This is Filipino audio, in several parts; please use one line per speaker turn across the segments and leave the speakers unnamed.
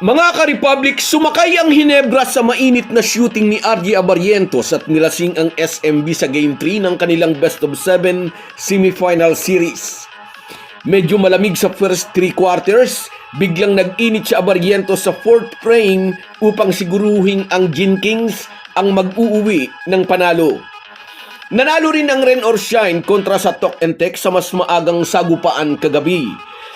Mga ka-Republic, sumakay ang Hinebra sa mainit na shooting ni RJ Abarientos at nilasing ang SMB sa Game 3 ng kanilang Best of 7 semifinal series. Medyo malamig sa first 3 quarters, biglang nag-init si Abarientos sa 4th frame upang siguruhin ang Gin Kings ang mag-uuwi ng panalo. Nanalo rin ang Rain or Shine kontra sa Tok and Tek sa mas maagang sagupaan kagabi.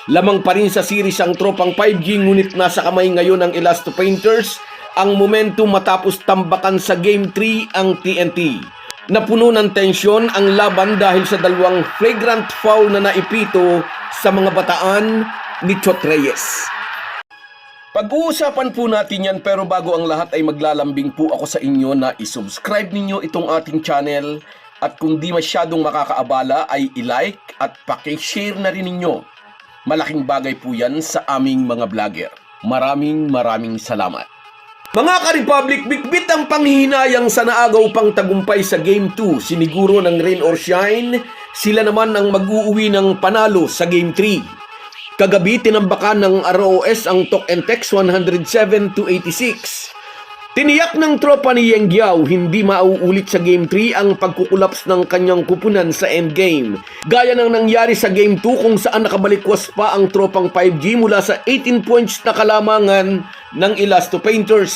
Lamang pa rin sa series ang tropang 5G ngunit nasa kamay ngayon ng Elasto Painters ang momentum matapos tambakan sa Game 3 ang TNT. Napuno ng tensyon ang laban dahil sa dalawang flagrant foul na naipito sa mga bataan ni Chot Reyes. Pag-uusapan po natin yan, pero bago ang lahat ay maglalambing po ako sa inyo na isubscribe ninyo itong ating channel at kung di masyadong makakaabala ay i-like at paki-share na rin ninyo. Malaking bagay po yan sa aming mga vlogger. Maraming salamat. Mga ka-Republic, bitbit ang panghihinayang sa naagaw pang tagumpay sa Game 2. Siniguro ng Rain or Shine, sila naman ang mag-uuwi ng panalo sa Game 3. Kagabi, tinambakan ng ROS ang Tok and Tek 107-86. Tiniyak ng tropa ni Yeng Giao hindi mauulit sa Game 3 ang pagkukulaps ng kanyang kupunan sa endgame. Gaya ng nangyari sa Game 2 kung saan nakabalikwas pa ang tropang 5G mula sa 18 points na kalamangan ng Elasto Painters.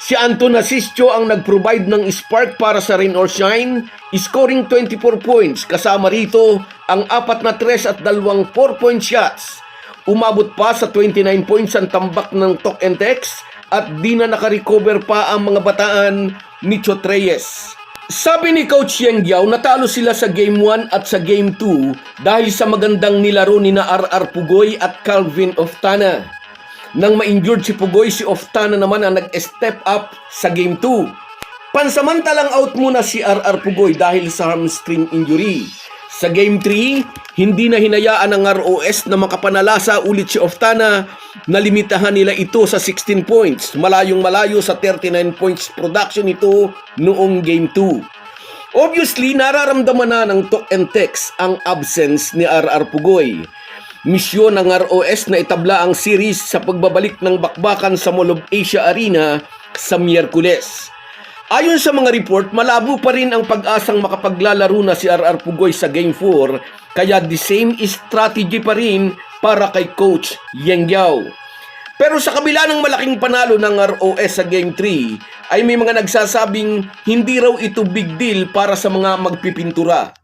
Si Anton Asistio ang nag-provide ng spark para sa Rain or Shine, scoring 24 points. Kasama rito ang 4 na 3 at 2 4-point shots. Umabot pa sa 29 points ang tambak ng Tok and Tek at di na nakarecover pa ang mga bataan ni Chot Reyes. Sabi ni Coach Yeng Giao, natalo sila sa Game 1 at sa Game 2 dahil sa magandang nilaro ni na RR Pugoy at Calvin Oftana. Nang ma-injured si Pugoy, si Oftana naman ang nag-step up sa Game 2. Pansamantalang out muna si RR Pugoy dahil sa hamstring injury. Sa Game 3, hindi na hinayaan ng ROS na makapanalasa ulit si Oftana na limitahan nila ito sa 16 points. Malayong malayo sa 39 points production ito noong Game 2. Obviously, nararamdaman na ng Tok and Tek ang absence ni RR Pugoy. Misyon ng ROS na itabla ang series sa pagbabalik ng bakbakan sa Mall of Asia Arena sa Miyerkules. Ayon sa mga report, malabo pa rin ang pag-asang makapaglalaro na si RR Pugoy sa Game 4, kaya the same strategy pa rin para kay Coach Yeng Giao. Pero sa kabila ng malaking panalo ng ROS sa Game 3, ay may mga nagsasabing hindi raw ito big deal para sa mga magpipintura.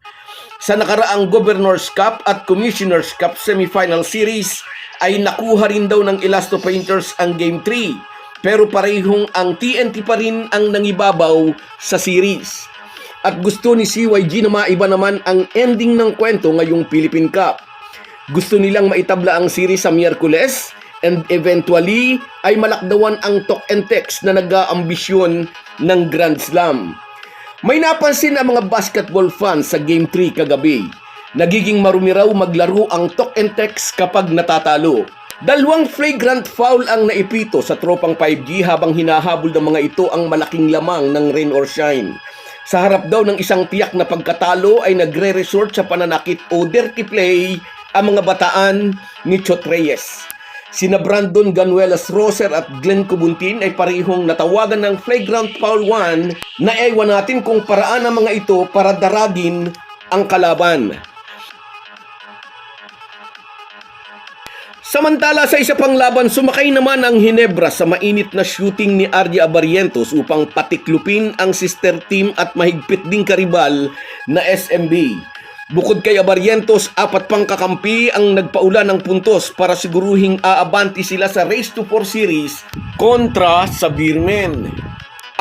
Sa nakaraang Governor's Cup at Commissioner's Cup semifinal series, ay nakuha rin daw ng Elasto Painters ang Game 3. Pero parehong ang TNT pa rin ang nangibabaw sa series. At gusto ni CYG na maiba naman ang ending ng kwento ngayong Philippine Cup. Gusto nilang maitabla ang series sa Miyerkules and eventually ay malakdawan ang Tok and Tek na nag-aambisyon ng Grand Slam. May napansin ang mga basketball fans sa Game 3 kagabi. Nagiging marumi raw maglaro ang Tok and Tek kapag natatalo. Dalawang flagrant foul ang naipito sa tropang 5G habang hinahabol ng mga ito ang malaking lamang ng Rain or Shine. Sa harap daw ng isang tiyak na pagkatalo ay nagre-resort sa pananakit o dirty play ang mga bataan ni Chot Reyes. Sina Brandon Ganuelas Roser at Glenn Cubuntin ay parehong natawagan ng flagrant foul 1 na ewan natin kung paraan ng mga ito para daragin ang kalaban. Samantala sa isa pang laban, sumakay naman ang Hinebra sa mainit na shooting ni RJ Abarientos upang patiklupin ang sister team at mahigpit ding karibal na SMB. Bukod kay Abarientos, 4 pang kakampi ang nagpaulan ng puntos para siguruhing aabanti sila sa Race to 4 series kontra sa Beermen.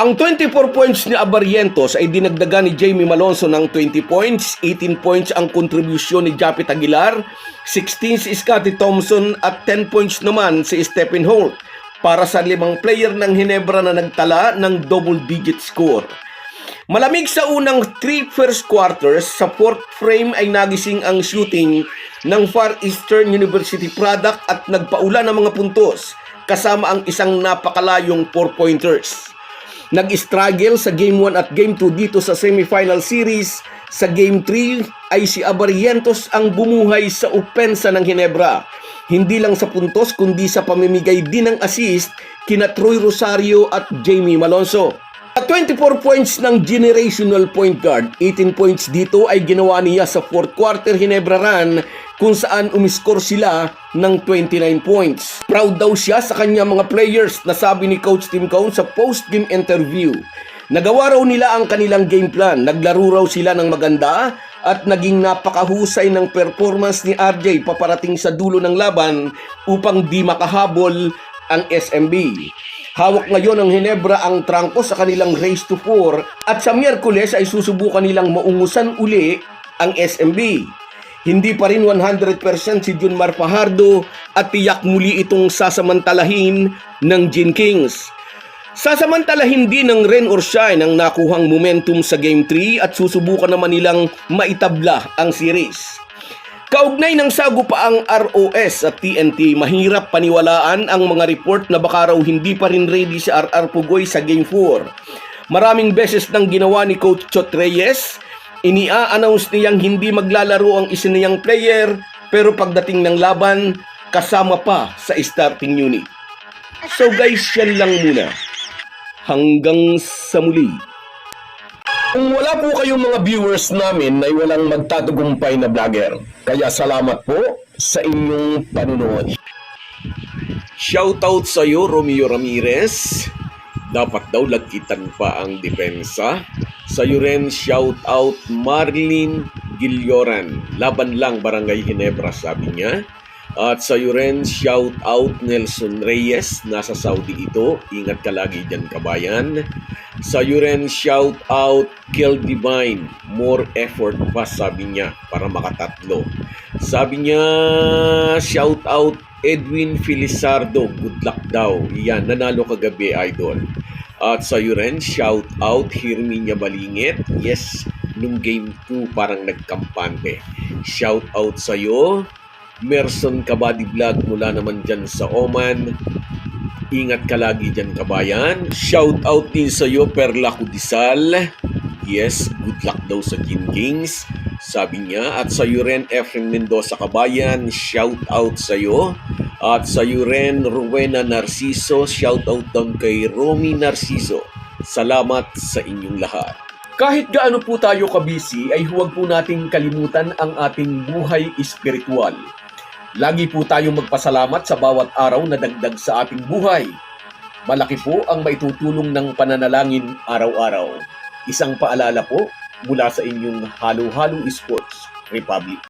Ang 24 points ni Abarientos ay dinagdagan ni Jamie Malonzo ng 20 points, 18 points ang kontribusyon ni Japet Aguilar, 16 si Scottie Thompson at 10 points naman si Stephen Holt para sa 5 player ng Hinebra na nagtala ng double-digit score. Malamig sa unang 3 first quarters, sa 4th frame ay nagising ang shooting ng Far Eastern University product at nagpaula ng mga puntos kasama ang isang napakalayong 4-pointers. Nag-struggle sa Game 1 at Game 2 dito sa semifinal series. Sa Game 3 ay si Abarientos ang bumuhay sa opensa ng Hinebra. Hindi lang sa puntos kundi sa pamimigay din ng assist kina Troy Rosario at Jamie Malonzo. At 24 points ng generational point guard, 18 points dito ay ginawa niya sa fourth quarter Ginebra run kung saan umiskor sila ng 29 points. Proud daw siya sa kanya mga players na sabi ni Coach Tim Cone sa post-game interview. Nagawa raw nila ang kanilang game plan, naglaro raw sila ng maganda at naging napakahusay ng performance ni RJ paparating sa dulo ng laban upang di makahabol ang SMB. Hawak ngayon ng Ginebra ang trangko sa kanilang race to 4 at sa Miyerkules ay susubukan nilang maungusan uli ang SMB. Hindi pa rin 100% si Junmar Fajardo at tiyak muli itong sasamantalahin ng Gin Kings. Sasamantalahin din ng Rain or Shine ang nakuhang momentum sa Game 3 at susubukan naman nilang maitabla ang series. Kaugnay ng sagupaang ROS at TNT, mahirap paniwalaan ang mga report na baka raw hindi pa rin ready si RR Pugoy sa Game 4. Maraming beses nang ginawa ni Coach Chot Reyes, inia-announce niyang hindi maglalaro ang isa niyang player pero pagdating ng laban, kasama pa sa starting unit. So guys, yan lang muna. Hanggang sa muli. Kung wala po kayong mga viewers namin ay walang magtatagumpay na vlogger. Kaya salamat po sa inyong panunood. Shoutout sa iyo, Romeo Ramirez. Dapat daw lagkitan pa ang depensa. Sa iyo rin, shoutout Marlene Gilioran. Laban lang, Barangay Ginebra, sabi niya. At sa iyo rin, shout out Nelson Reyes, nasa Saudi ito. Ingat ka lagi dyan, kabayan. Sa iyo rin, shout out Kill Divine. More effort pa, sabi niya, para makatatlo. Sabi niya, shout out Edwin Felizardo. Good luck daw. Yan, nanalo kagabi, idol. At sa iyo rin, shout out Herminia Balingit. Yes, nung game 2 parang nagkampante. Shout out sa iyo Merson Kabady Vlog mula naman dyan sa Oman. Ingat ka lagi dyan, kabayan. Shout out din sa iyo, Perla Kudisal. Yes, good luck daw sa Gin Kings, sabi niya. At sa iyo rin, Efren Mendoza, kabayan. Shout out sa iyo. At sa iyo rin, Rowena Narciso. Shout out down kay Romy Narciso. Salamat sa inyong lahat. Kahit gaano po tayo kabisi, ay huwag po nating kalimutan ang ating buhay espiritual. Lagi po tayong magpasalamat sa bawat araw na dagdag sa ating buhay. Malaki po ang maitutulong ng pananalangin araw-araw. Isang paalala po mula sa inyong Halo Halo Sports Republic.